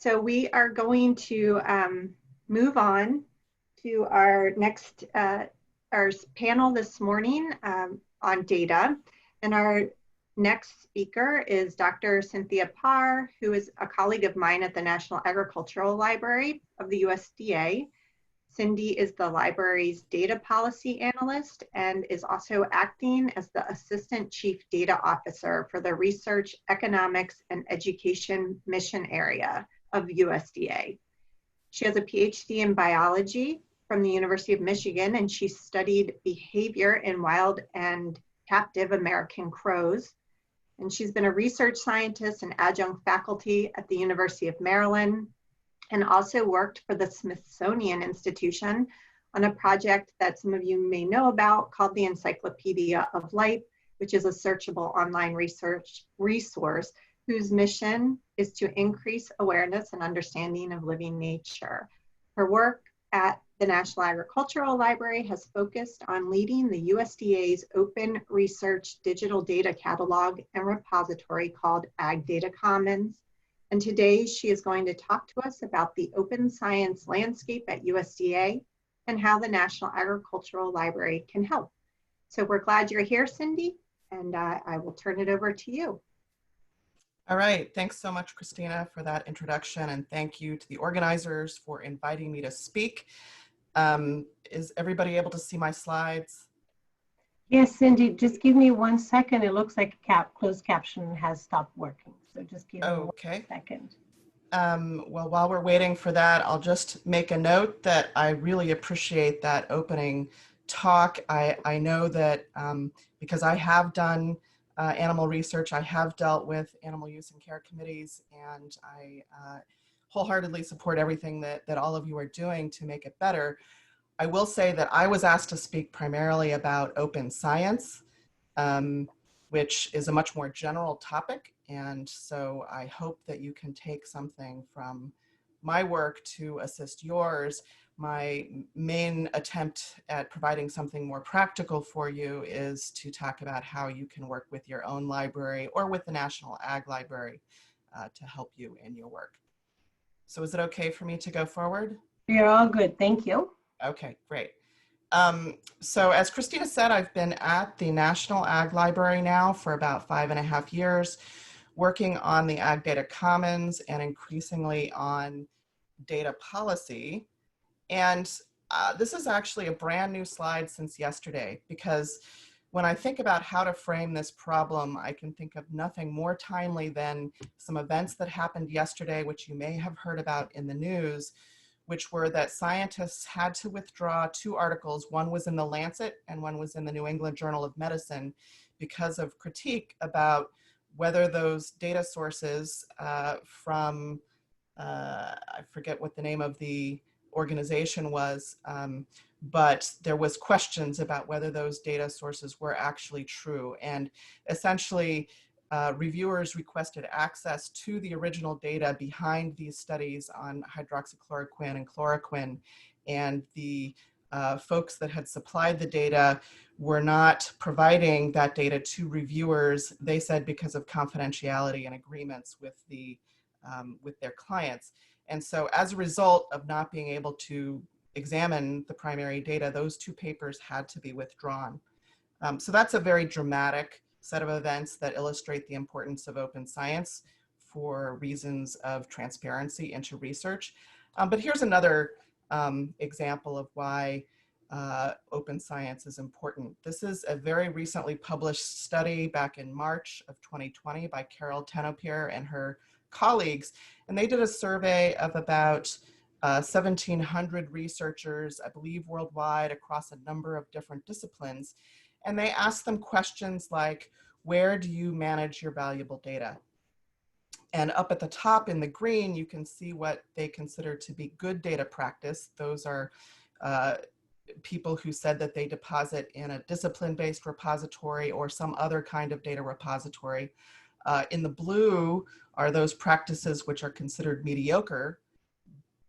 So we are going to move on to our next our panel this morning on data. And our next speaker is Dr. Cynthia Parr, who is a colleague of mine at the National Agricultural Library of the USDA. Cyndy is the library's data policy analyst and is also acting as the Assistant Chief Data Officer for the Research, Economics, and Education Mission Area of USDA. She has a PhD in biology from the University of Michigan, and she studied behavior in wild and captive American crows. And she's been a research scientist and adjunct faculty at the University of Maryland, and also worked for the Smithsonian Institution on a project that some of you may know about called the Encyclopedia of Life, which is a searchable online research resource whose mission is to increase awareness and understanding of living nature. Her work at the National Agricultural Library has focused on leading the USDA's open research digital data catalog and repository called Ag Data Commons. And today she is going to talk to us about the open science landscape at USDA and how the National Agricultural Library can help. So we're glad you're here, Cyndy, and I will turn it over to you. All right, thanks so much, Christina, for that introduction, and thank you to the organizers for inviting me to speak. Is everybody able to see my slides? Yes, Cyndy, just give me 1 second. It looks like closed caption has stopped working. So just give me 1 second. Well, while we're waiting for that, I'll just make a note that I really appreciate that opening talk. I know that because I have done animal research, I have dealt with animal use and care committees, and I wholeheartedly support everything that all of you are doing to make it better. I will say that I was asked to speak primarily about open science, which is a much more general topic. And so I hope that you can take something from my work to assist yours. My main attempt at providing something more practical for you is to talk about how you can work with your own library or with the National Ag Library to help you in your work. So is it okay for me to go forward? You're all good, thank you. Okay, great. So as Christina said, I've been at the National Ag Library now for about 5.5 years, working on the Ag Data Commons and increasingly on data policy. And this is actually a brand new slide since yesterday, because when I think about how to frame this problem, I can think of nothing more timely than some events that happened yesterday, which you may have heard about in the news, which were that scientists had to withdraw 2 articles. One was in the Lancet and one was in the New England Journal of Medicine because of critique about whether those data sources from, I forget what the name of the organization was, but there was questions about whether those data sources were actually true. And essentially, reviewers requested access to the original data behind these studies on hydroxychloroquine and chloroquine, and the folks that had supplied the data were not providing that data to reviewers, they said, because of confidentiality and agreements with their clients. And so as a result of not being able to examine the primary data, those 2 papers had to be withdrawn. So that's a very dramatic set of events that illustrate the importance of open science for reasons of transparency into research. But here's another example of why open science is important. This is a very recently published study back in March of 2020 by Carol Tenopir and her colleagues, and they did a survey of about 1,700 researchers, I believe worldwide, across a number of different disciplines. And they asked them questions like, where do you manage your valuable data? And up at the top in the green, you can see what they consider to be good data practice. Those are people who said that they deposit in a discipline-based repository or some other kind of data repository. In the blue are those practices which are considered mediocre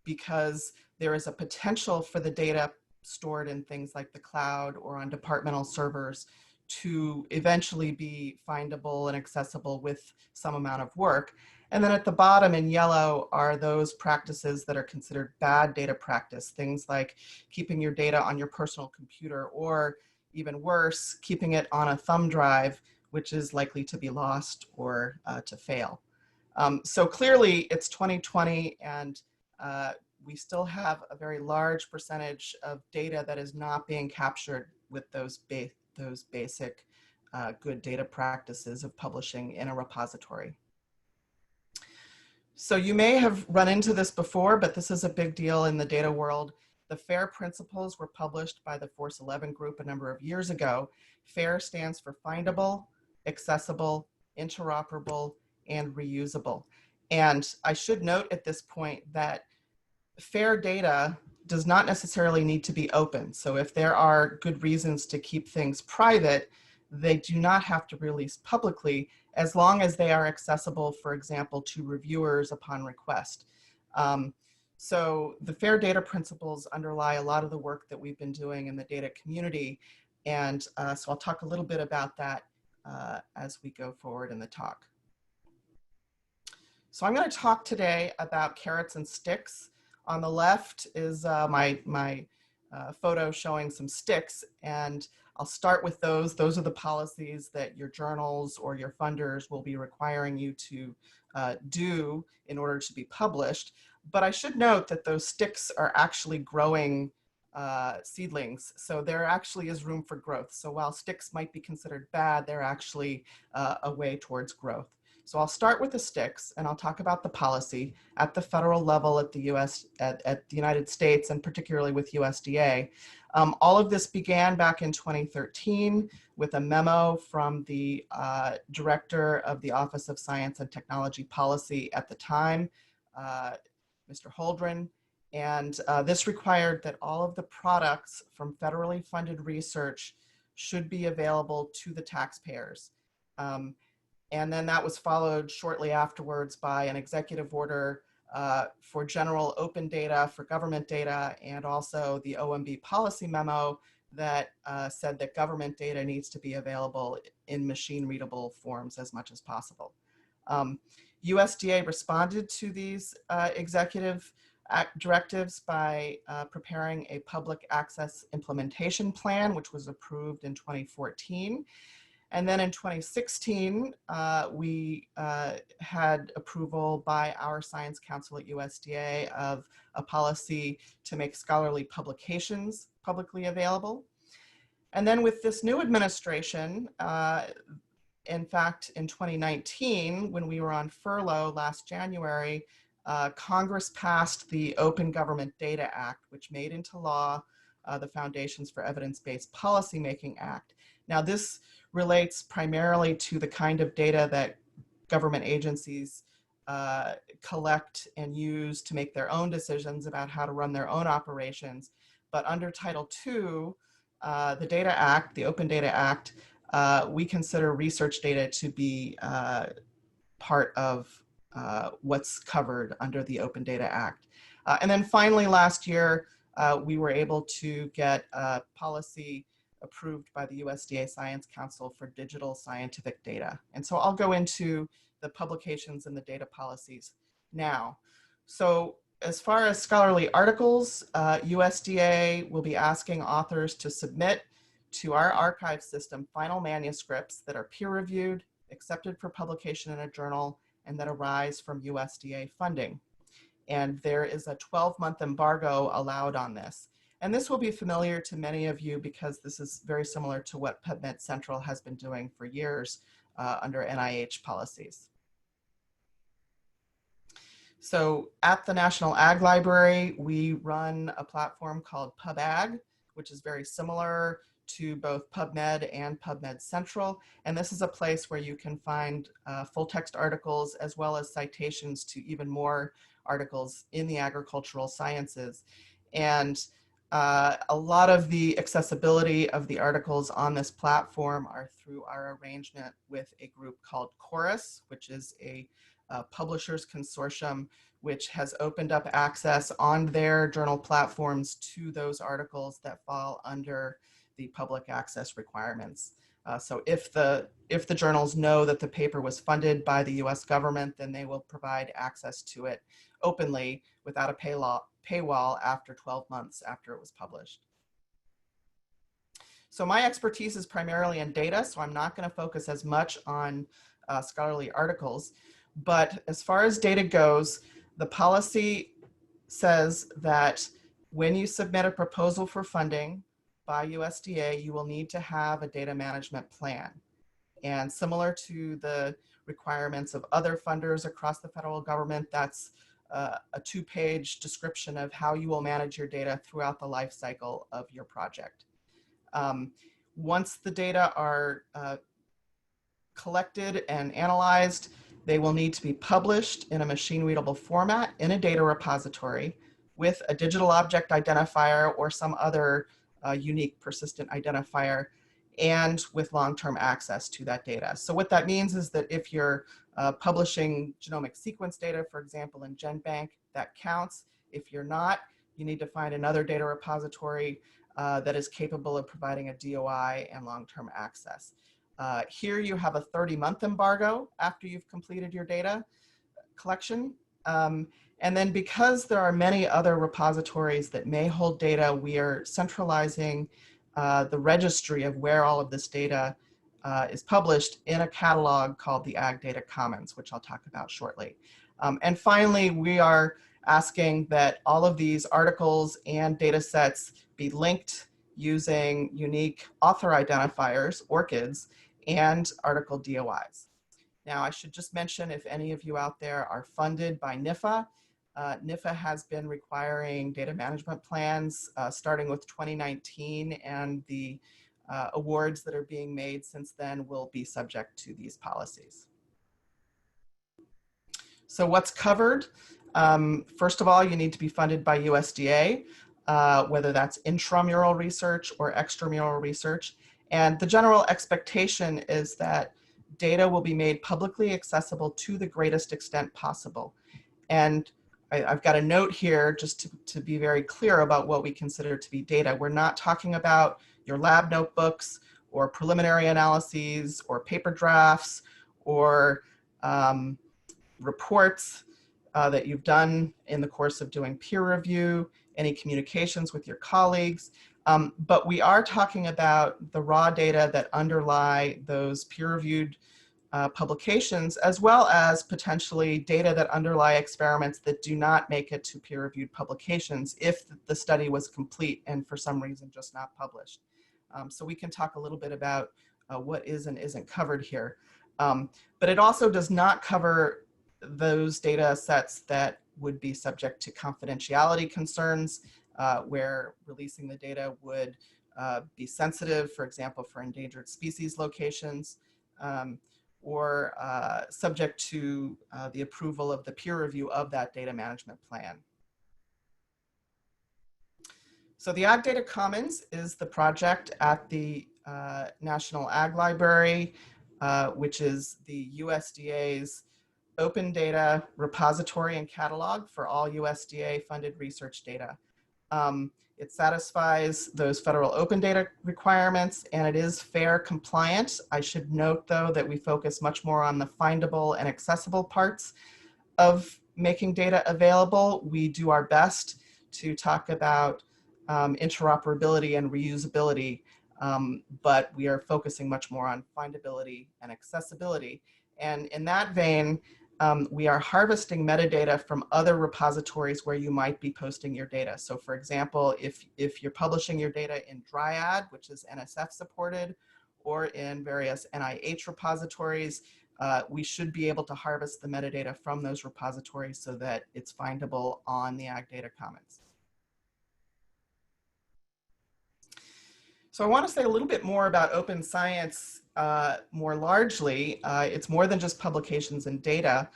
because there is a potential for the data stored in things like the cloud or on departmental servers to eventually be findable and accessible with some amount of work. And then at the bottom in yellow are those practices that are considered bad data practice, things like keeping your data on your personal computer, or even worse, keeping it on a thumb drive, which is likely to be lost or to fail. So clearly it's 2020, and we still have a very large percentage of data that is not being captured with those basic good data practices of publishing in a repository. So you may have run into this before, but this is a big deal in the data world. The FAIR principles were published by the Force 11 group a number of years ago. FAIR stands for findable, accessible, interoperable, and reusable. And I should note at this point that FAIR data does not necessarily need to be open. So if there are good reasons to keep things private, they do not have to release publicly, as long as they are accessible, for example, to reviewers upon request. So the FAIR data principles underlie a lot of the work that we've been doing in the data community. And so I'll talk a little bit about that as we go forward in the talk. So I'm going to talk today about carrots and sticks. On the left is my photo showing some sticks, and I'll start with those. Those are the policies that your journals or your funders will be requiring you to do in order to be published. But I should note that those sticks are actually growing seedlings. So there actually is room for growth. So while sticks might be considered bad, they're actually a way towards growth. So I'll start with the sticks, and I'll talk about the policy at the federal level at the at the United States, and particularly with USDA. All of this began back in 2013 with a memo from the director of the Office of Science and Technology Policy at the time, Mr. Holdren. And this required that all of the products from federally funded research should be available to the taxpayers. And then that was followed shortly afterwards by an executive order for general open data for government data, and also the OMB policy memo that said that government data needs to be available in machine readable forms as much as possible. USDA responded to these executive directives by preparing a public access implementation plan, which was approved in 2014. And then in 2016, we had approval by our Science Council at USDA of a policy to make scholarly publications publicly available. And then with this new administration, in fact, in 2019, when we were on furlough last January, Congress passed the Open Government Data Act, which made into law the Foundations for Evidence-Based Policymaking Act. Now, this relates primarily to the kind of data that government agencies collect and use to make their own decisions about how to run their own operations. But under Title II, the Data Act, the Open Data Act, we consider research data to be part of what's covered under the Open Data Act. And then finally, last year, we were able to get a policy approved by the USDA Science Council for digital scientific data. And so I'll go into the publications and the data policies now. So as far as scholarly articles, USDA will be asking authors to submit to our archive system final manuscripts that are peer-reviewed, accepted for publication in a journal, and that arise from USDA funding. And there is a 12-month embargo allowed on this. And this will be familiar to many of you because this is very similar to what PubMed Central has been doing for years under NIH policies. So at the National Ag Library, we run a platform called PubAg, which is very similar to both PubMed and PubMed Central. And this is a place where you can find full text articles as well as citations to even more articles in the agricultural sciences. And a lot of the accessibility of the articles on this platform are through our arrangement with a group called Chorus, which is a publishers consortium, which has opened up access on their journal platforms to those articles that fall under the public access requirements. So if the journals know that the paper was funded by the US government, then they will provide access to it openly without a paywall after 12 months after it was published. So my expertise is primarily in data, so I'm not going to focus as much on scholarly articles. But as far as data goes, the policy says that when you submit a proposal for funding by USDA, you will need to have a data management plan. And similar to the requirements of other funders across the federal government, that's a 2-page description of how you will manage your data throughout the life cycle of your project. Once the data are collected and analyzed, they will need to be published in a machine-readable format in a data repository with a digital object identifier or some other unique persistent identifier, and with long-term access to that data. So what that means is that if you're publishing genomic sequence data, for example, in GenBank, that counts. If you're not, you need to find another data repository that is capable of providing a DOI and long-term access. Here you have a 30-month embargo after you've completed your data collection. And then because there are many other repositories that may hold data, we are centralizing the registry of where all of this data is published in a catalog called the Ag Data Commons, which I'll talk about shortly. And finally, we are asking that all of these articles and data sets be linked using unique author identifiers, ORCIDs, and article DOIs. Now, I should just mention, if any of you out there are funded by NIFA, NIFA has been requiring data management plans starting with 2019, and the awards that are being made since then will be subject to these policies. So what's covered? First of all, you need to be funded by USDA, whether that's intramural research or extramural research. And the general expectation is that data will be made publicly accessible to the greatest extent possible. And I've got a note here just to be very clear about what we consider to be data. We're not talking about your lab notebooks or preliminary analyses or paper drafts or reports that you've done in the course of doing peer review, any communications with your colleagues. But we are talking about the raw data that underlie those peer-reviewed publications, as well as potentially data that underlie experiments that do not make it to peer-reviewed publications if the study was complete and for some reason just not published. So we can talk a little bit about what is and isn't covered here. But it also does not cover those data sets that would be subject to confidentiality concerns, where releasing the data would be sensitive, for example, for endangered species locations, or subject to the approval of the peer review of that data management plan. So the Ag Data Commons is the project at the National Ag Library, which is the USDA's open data repository and catalog for all USDA funded research data. It satisfies those federal open data requirements, and it is FAIR compliant. I should note, though, that we focus much more on the findable and accessible parts of making data available. We do our best to talk about interoperability and reusability, but we are focusing much more on findability and accessibility. And in that vein, we are harvesting metadata from other repositories where you might be posting your data. So for example, if you're publishing your data in Dryad, which is NSF supported, or in various NIH repositories, we should be able to harvest the metadata from those repositories so that it's findable on the Ag Data Commons. So I want to say a little bit more about open science more largely. It's more than just publications and data.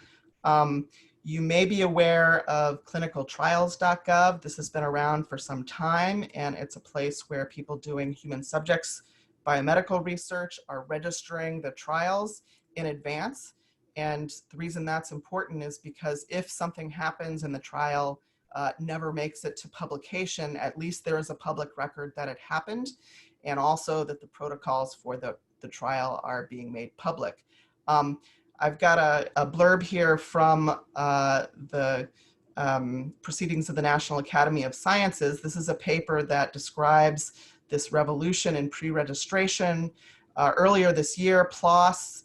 You may be aware of Clinicaltrials.gov. This has been around for some time, and it's a place where people doing human subjects biomedical research are registering the trials in advance. And the reason that's important is because if something happens and the trial never makes it to publication, at least there is a public record that it happened, and also that the protocols for the the trial are being made public. I've got a blurb here from the Proceedings of the National Academy of Sciences. This is a paper that describes this revolution in pre-registration. Earlier this year, PLOS,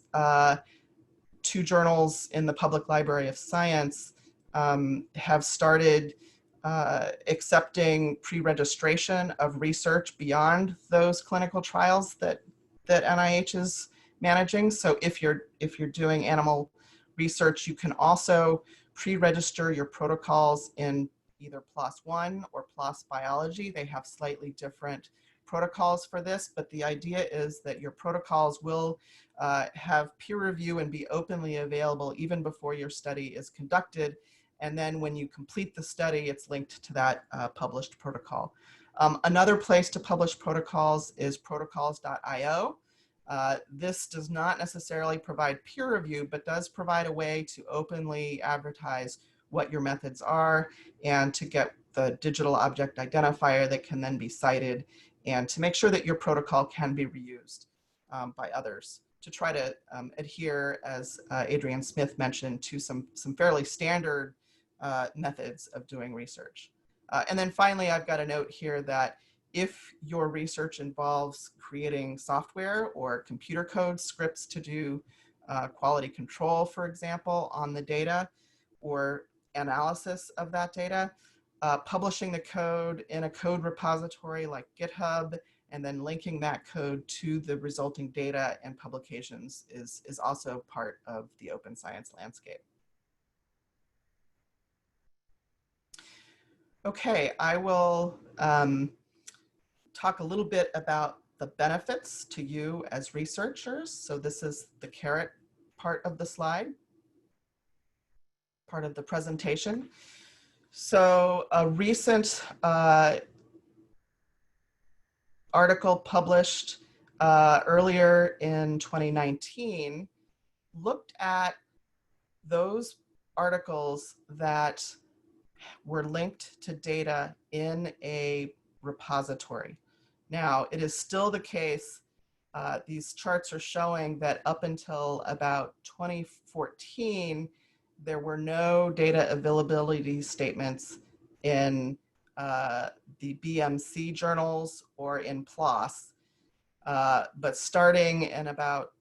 two journals in the Public Library of Science, have started accepting pre-registration of research beyond those clinical trials that NIH is managing. So if you're doing animal research, you can also pre-register your protocols in either PLOS One or PLOS Biology. They have slightly different protocols for this, but the idea is that your protocols will have peer review and be openly available even before your study is conducted. And then when you complete the study, it's linked to that published protocol. Another place to publish protocols is protocols.io. This does not necessarily provide peer review, but does provide a way to openly advertise what your methods are and to get the digital object identifier that can then be cited and to make sure that your protocol can be reused by others to try to adhere, as Adrienne Smith mentioned, to some fairly standard methods of doing research. And then finally, I've got a note here that if your research involves creating software or computer code scripts to do quality control, for example, on the data or analysis of that data, publishing the code in a code repository like GitHub and then linking that code to the resulting data and publications is also part of the open science landscape. Okay, I will talk a little bit about the benefits to you as researchers. So this is the CAAT part of the slide, part of the presentation. So a recent article published earlier in 2019 looked at those articles that were linked to data in a repository. Now, it is still the case, these charts are showing that up until about 2014, there were no data availability statements in the BMC journals or in PLOS. But starting in about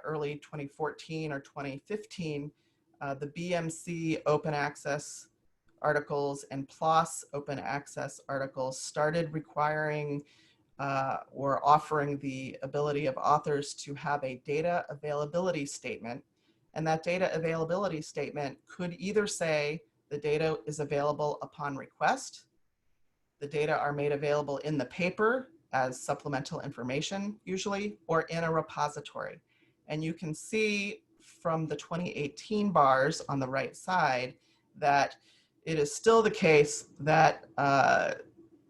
early 2014 or 2015, the BMC open access articles and PLOS open access articles started requiring or offering the ability of authors to have a data availability statement. And that data availability statement could either say the data is available upon request, the data are made available in the paper as supplemental information usually, or in a repository. And you can see from the 2018 bars on the right side that it is still the case that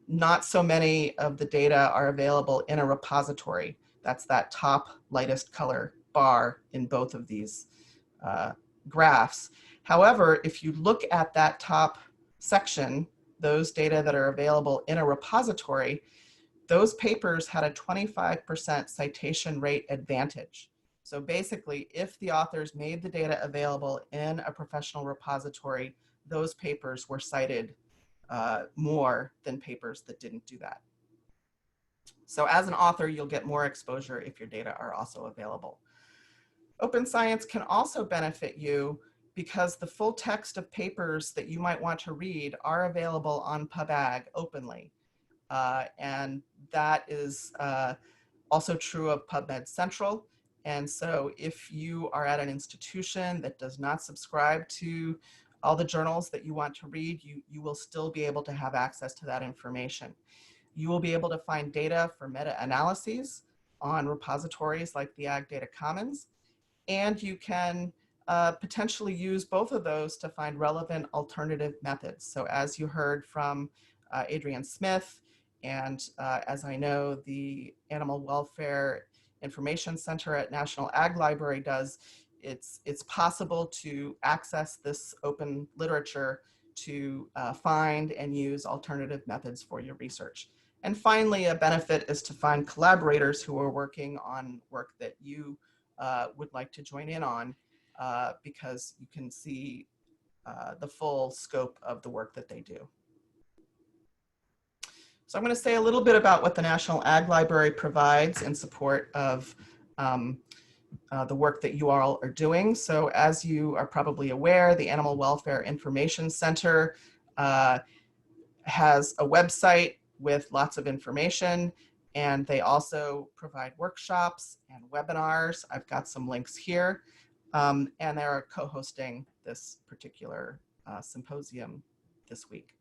not so many of the data are available in a repository. That's that top lightest color bar in both of these graphs. However, if you look at that top section, those data that are available in a repository, those papers had a 25% citation rate advantage. So basically, if the authors made the data available in a professional repository, those papers were cited more than papers that didn't do that. So as an author, you'll get more exposure if your data are also available. Open science can also benefit you because the full text of papers that you might want to read are available on PubAg openly. And that is also true of PubMed Central. And so if you are at an institution that does not subscribe to all the journals that you want to read, you will still be able to have access to that information. You will be able to find data for meta-analyses on repositories like the Ag Data Commons, and you can potentially use both of those to find relevant alternative methods. So as you heard from Adrienne Smith, and as I know the Animal Welfare Information Center at National Ag Library does, it's possible to access this open literature to find and use alternative methods for your research. And finally, a benefit is to find collaborators who are working on work that you would like to join in on, because you can see the full scope of the work that they do. So I'm going to say a little bit about what the National Ag Library provides in support of the work that you all are doing. So as you are probably aware, the Animal Welfare Information Center has a website with lots of information, and they also provide workshops and webinars. I've got some links here, and they're co-hosting this particular symposium this week.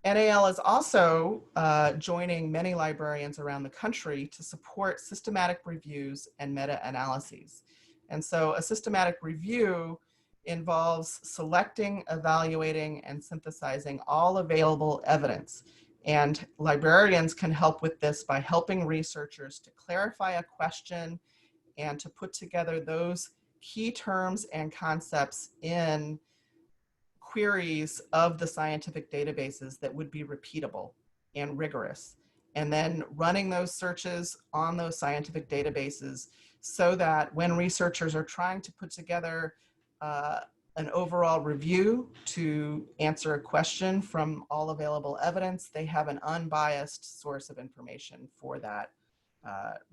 NAL is also joining many librarians around the country to support systematic reviews and meta-analyses. And so a systematic review involves selecting, evaluating, and synthesizing all available evidence. And librarians can help with this by helping researchers to clarify a question and to put together those key terms and concepts in queries of the scientific databases that would be repeatable and rigorous, and then running those searches on those scientific databases so that when researchers are trying to put together an overall review to answer a question from all available evidence, they have an unbiased source of information for that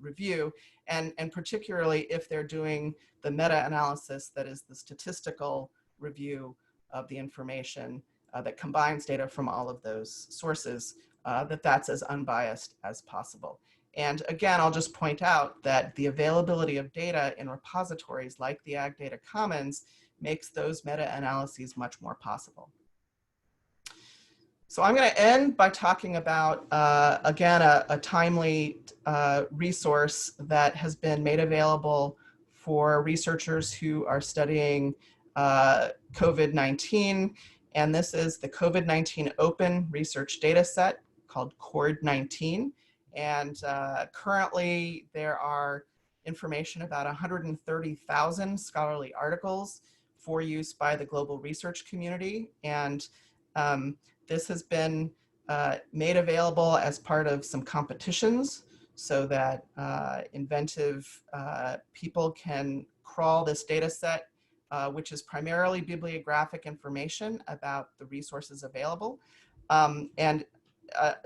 review, and particularly if they're doing the meta-analysis, that is the statistical review of the information that combines data from all of those sources, that's as unbiased as possible. And again, I'll just point out that the availability of data in repositories like the Ag Data Commons makes those meta-analyses much more possible. So I'm going to end by talking about, again, a timely resource that has been made available for researchers who are studying COVID-19, and this is the COVID-19 Open Research Data Set called CORD-19. And currently there are information about 130,000 scholarly articles for use by the global research community. And this has been made available as part of some competitions so that inventive people can crawl this data set, which is primarily bibliographic information about the resources available. And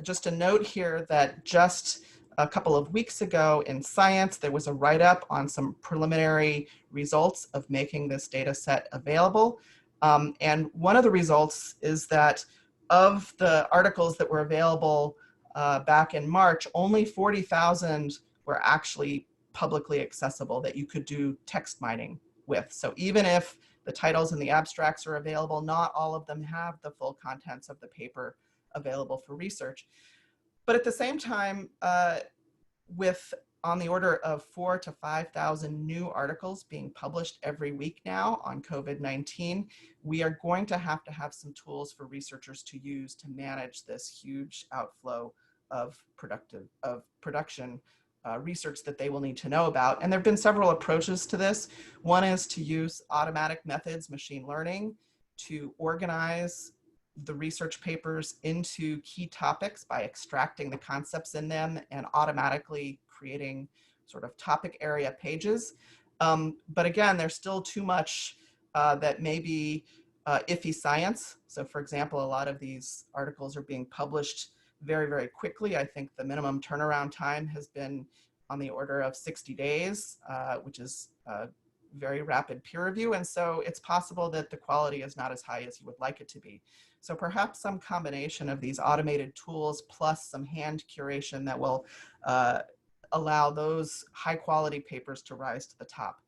just a note here that just a couple of weeks ago in Science, there was a write-up on some preliminary results of making this data set available. And one of the results is that of the articles that were available back in March, only 40,000 were actually publicly accessible that you could do text mining with. So even if the titles and the abstracts are available, not all of them have the full contents of the paper available for research. But at the same time, with on the order of 4,000 to 5,000 new articles being published every week now on COVID-19, we are going to have some tools for researchers to use to manage this huge outflow of production research that they will need to know about. And there have been several approaches to this. One is to use automatic methods, machine learning, to organize the research papers into key topics by extracting the concepts in them and automatically creating sort of topic area pages. But again, there's still too much that may be iffy science. So for example, a lot of these articles are being published very, very quickly. I think the minimum turnaround time has been on the order of 60 days, which is very rapid peer review. And so it's possible that the quality is not as high as you would like it to be. So perhaps some combination of these automated tools plus some hand curation that will allow those high quality papers to rise to the top.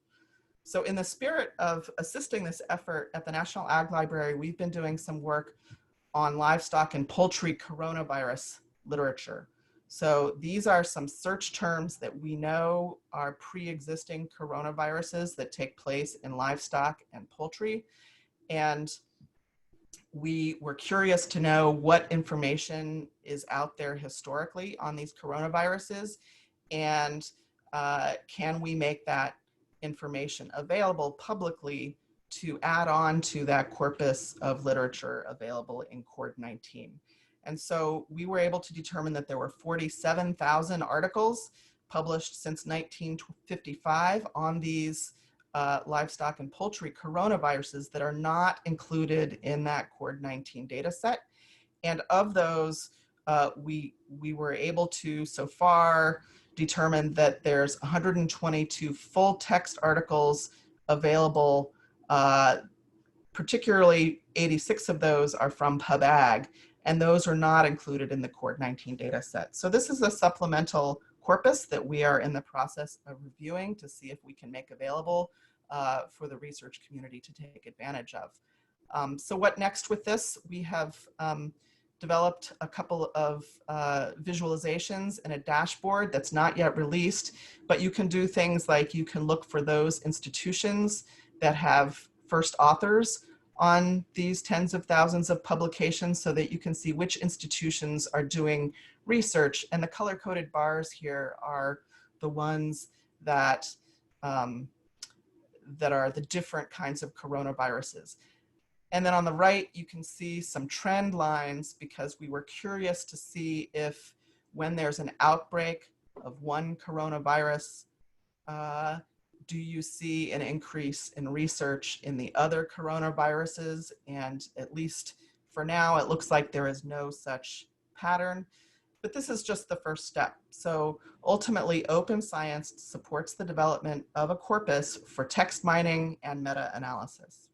So in the spirit of assisting this effort at the National Ag Library, we've been doing some work on livestock and poultry coronavirus literature. So these are some search terms that we know are pre-existing coronaviruses that take place in livestock and poultry. And we were curious to know what information is out there historically on these coronaviruses, and can we make that information available publicly to add on to that corpus of literature available in CORD-19. And so we were able to determine that there were 47,000 articles published since 1955 on these livestock and poultry coronaviruses that are not included in that COVID-19 data set. And of those, we were able to, so far, determine that there's 122 full text articles available. Particularly 86 of those are from PubAg, and those are not included in the COVID-19 data set. So this is a supplemental corpus that we are in the process of reviewing to see if we can make available for the research community to take advantage of. So what next with this? We have developed a couple of visualizations and a dashboard that's not yet released, but you can do things like you can look for those institutions that have first authors on these tens of thousands of publications so that you can see which institutions are doing research. And the color-coded bars here are the ones that, that are the different kinds of coronaviruses. And then on the right, you can see some trend lines because we were curious to see if when there's an outbreak of one coronavirus, do you see an increase in research in the other coronaviruses? And at least for now, it looks like there is no such pattern, but this is just the first step. So ultimately, open science supports the development of a corpus for text mining and meta-analysis.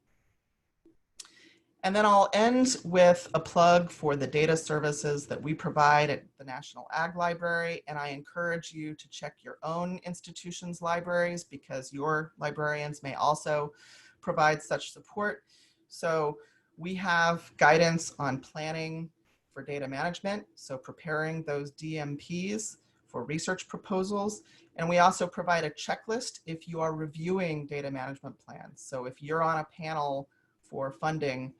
And then I'll end with a plug for the data services that we provide at the National Ag Library. And I encourage you to check your own institution's libraries because your librarians may also provide such support. So we have guidance on planning for data management, so preparing those DMPs for research proposals. And we also provide a checklist if you are reviewing data management plans. So if you're on a panel for funding,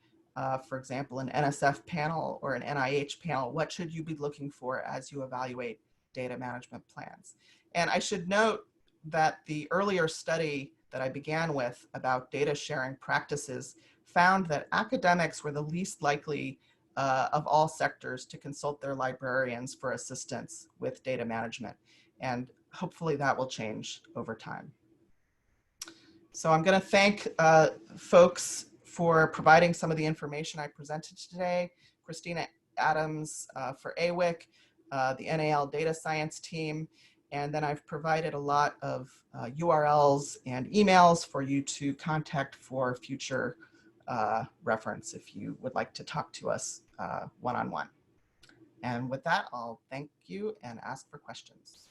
for example, an NSF panel or an NIH panel, what should you be looking for as you evaluate data management plans? And I should note that the earlier study that I began with about data sharing practices found that academics were the least likely of all sectors to consult their librarians for assistance with data management. And hopefully that will change over time. So I'm going to thank folks for providing some of the information I presented today. Christina Adams for AWIC, the NAL data science team, and then I've provided a lot of URLs and emails for you to contact for future reference if you would like to talk to us one-on-one. And with that, I'll thank you and ask for questions.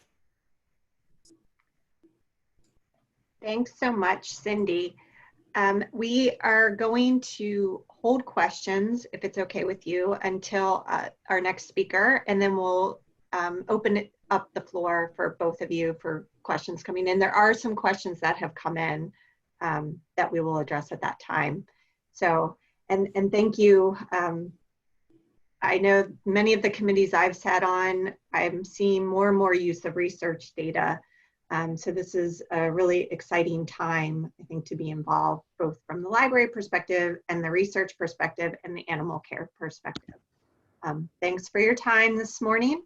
Thanks so much, Cyndy. We are going to hold questions, if it's okay with you, until our next speaker, and then we'll open up the floor for both of you for questions coming in. There are some questions that have come in that we will address at that time. So, and thank you. I know many of the committees I've sat on, I'm seeing more and more use of research data. So this is a really exciting time, I think, to be involved, both from the library perspective and the research perspective and the animal care perspective. Thanks for your time this morning.